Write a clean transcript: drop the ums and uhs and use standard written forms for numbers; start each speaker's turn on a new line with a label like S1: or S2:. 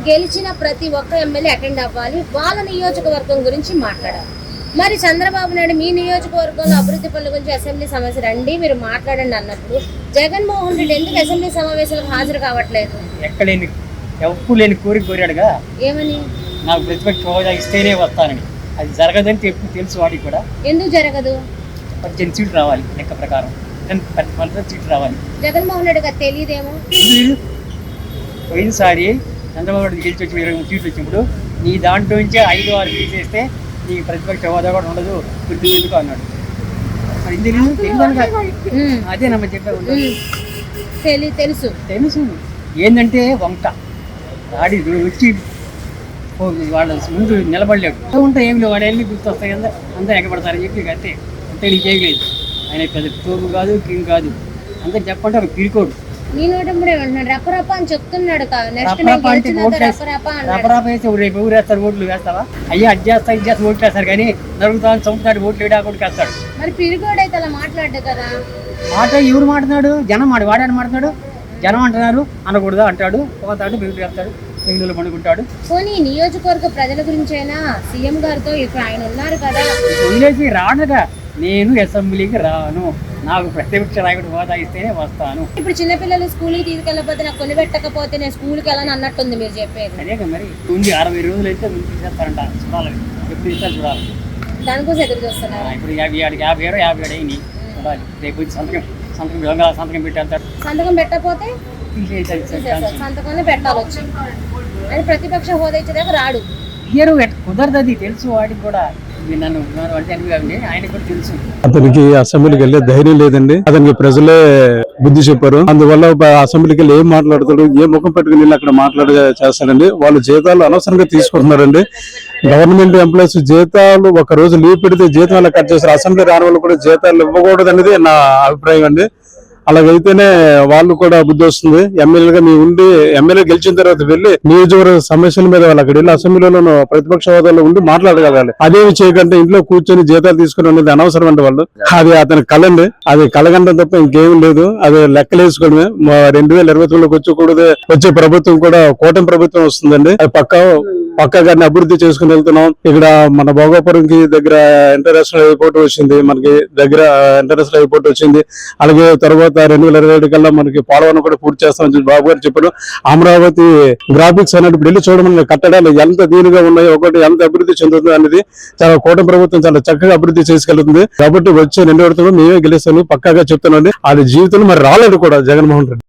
S1: గెలిచిన ప్రతి ఒక్క ఎమ్మెల్యే అటెండ్ అవ్వాలి, వాళ్ళ నియోజకవర్గం గురించి మాట్లాడాలి. మరి చంద్రబాబు నాయుడు మీ నియోజకవర్గంలో అభివృద్ధి పనుల గురించి అసెంబ్లీ సమావేశం రండి మీరు మాట్లాడండి అన్నప్పుడు జగన్మోహన్ రెడ్డి ఎందుకు అసెంబ్లీ సమావేశాలకు హాజరు కావట్లేదు?
S2: ఎప్పుడు లేని కోరిక కోరాడుగా,
S1: ఏమని?
S2: నాకు ప్రతిపక్ష హోదా ఇస్తేనే వస్తానని. అది జరగదని తెలుసు వాడికి కూడా.
S1: ఎందుకు జరగదు?
S2: 18 సీట్లు రావాలి లెక్క ప్రకారం, 10 సీట్లు రావాలి.
S1: జగన్మోహన్ రెడ్డి గారు తెలియదేమో.
S2: పోయినసారి చంద్రబాబు నాయుడు గెలిచి వచ్చి 23 సీట్లు వచ్చినప్పుడు నీ దాంట్లో నుంచే 5-6 తీసేస్తే నీకు ప్రతిపక్ష హోదా కూడా ఉండదు, గుర్తుపెట్టుకో అన్నాడు. మరి అదే నమ్మ చెప్పే
S1: తెలుసు
S2: తెలుసు ఏంటంటే వంక ఆడి వచ్చి వాళ్ళ ముందు నిలబడలేడు ఉంటే ఏమి లేవు, వాడు వెళ్ళి గుర్తొస్తాయి కదా అంతా ఎగబడతారని చెప్పి అంతే. అంటే నీకేం లేదు, ఆయన పెద్ద తోపు కాదు, కింగ్ కాదు, అంతా చెప్పంటే ఒక పిరికోడు.
S1: రపరప అని చెప్తున్నాడు.
S2: రపరప వేస్తే రేపు ఎవరు వేస్తారు? ఓట్లు వేస్తావా? అయ్యా అది చేస్తా ఇది చేస్తా ఓట్లు వేస్తారు, కానీ నరుగుతాను చంపుతాడు, ఓట్లు వేడా కూడా వేస్తాడు.
S1: మరి పిరికోడు అయితే అలా మాట్లాడు కదా.
S2: మాట ఎవరు మాట్లాడు? జనం వాడాడు మాట్లాడు. జనం అంటున్నారు అనకూడదు అంటాడు, పోతాడు, బిల్లు వేస్తాడు, బిల్లులు పండుకుంటాడు.
S1: పోనీ నియోజకవర్గ ప్రజల గురించైనా సీఎం గారితో ఇప్పుడు ఆయన ఉన్నారు కదా,
S2: వదిలేసి రాడుగా. నేను అసెంబ్లీకి రాను, నాకు ప్రతిపక్ష నాయకుడు హోదా ఇస్తేనే వస్తాను.
S1: ఇప్పుడు చిన్నపిల్లలు స్కూల్కి తీసుకెళ్ళకపోతే నాకు కొని పెట్టకపోతే నేను స్కూల్కి వెళ్ళని అన్నట్టుంది మీరు చెప్పేది.
S2: అదే మరి ఉంది 60 రోజులు అయితే తీసేస్తారంట, చూడాలి ఎప్పుడు ఇస్తారు చూడాలి.
S1: దానికోసం ఎదురు చూస్తున్నారు.
S2: ఇప్పుడు 57 అయింది చూడాలి. రేపు సంతకం పెట్టేస్తాడు.
S1: సంతకం పెట్టకపోతే సంతకాన్ని పెట్టాలి వచ్చి. అని ప్రతిపక్ష హోదా ఇచ్చేదాకా రాడు.
S2: కుదరదు, అది తెలుసు వాడికి కూడా.
S3: అతనికి అసెంబ్లీకి వెళ్ళే ధైర్యం లేదండి. అతనికి ప్రజలే బుద్ధి చెప్పారు. అందువల్ల అసెంబ్లీకి వెళ్ళి ఏం మాట్లాడతాడు, ఏ ముఖం పెట్టుకుని అక్కడ చేస్తాడండి. వాళ్ళు జీతాలు అనవసరంగా తీసుకుంటున్నారండి. గవర్నమెంట్ ఎంప్లాయీస్ జీతాలు ఒక రోజు లీవ్ పెడితే జీతం అలా కట్ చేస్తారు. అసెంబ్లీ రాని వాళ్ళు కూడా జీతాలు ఇవ్వకూడదు అనేది నా అభిప్రాయం అండి. అలాగైతేనే వాళ్ళు కూడా బుద్ధి వస్తుంది. ఎమ్మెల్యేగా మీ ఉండి ఎమ్మెల్యే గెలిచిన తర్వాత వెళ్ళి నియోజకవర్గ సమస్యల మీద వాళ్ళు అక్కడ వెళ్ళి అసెంబ్లీలో ప్రతిపక్ష హోదాలో ఉండి మాట్లాడగలగాలి. అదేమి చేయకంటే ఇంట్లో కూర్చొని జీతాలు తీసుకుని అనేది అనవసరం అంటే వాళ్ళు. అది అతని కళండి, అది కలగండం తప్ప ఇంకేం లేదు. అది లెక్కలేసుకోవడమే. 2029లోకి వచ్చే ప్రభుత్వం కూడా కూటమి ప్రభుత్వం వస్తుందండి. అది పక్కాగా అభివృద్ధి చేసుకుని వెళ్తున్నాం. ఇక్కడ మన భోగాపురంకి దగ్గర ఇంటర్నేషనల్ ఎయిర్పోర్ట్ వచ్చింది, మనకి దగ్గర ఇంటర్నేషనల్ ఎయిర్పోర్ట్ వచ్చింది. అలాగే తర్వాత 2027 కల్లా మనకి పోలవరం కూడా పూర్తి చేస్తామని బాబు గారు చెప్పారు. అమరావతి గ్రాఫిక్స్ అనేది వెళ్ళి చూడమని కట్టడాలు ఎంత దీనిగా ఉన్నాయో, ఒకటి ఎంత అభివృద్ధి చెందుతుందో అనేది చాలా కూటమి ప్రభుత్వం చాలా చక్కగా అభివృద్ధి చేసుకెళ్తుంది. కాబట్టి వచ్చే 2029 మేమే గెలుస్తాను పక్కాగా చెప్తున్నాండి. అది జీవితంలో మరి రాలేదు కూడా జగన్మోహన్ రెడ్డి.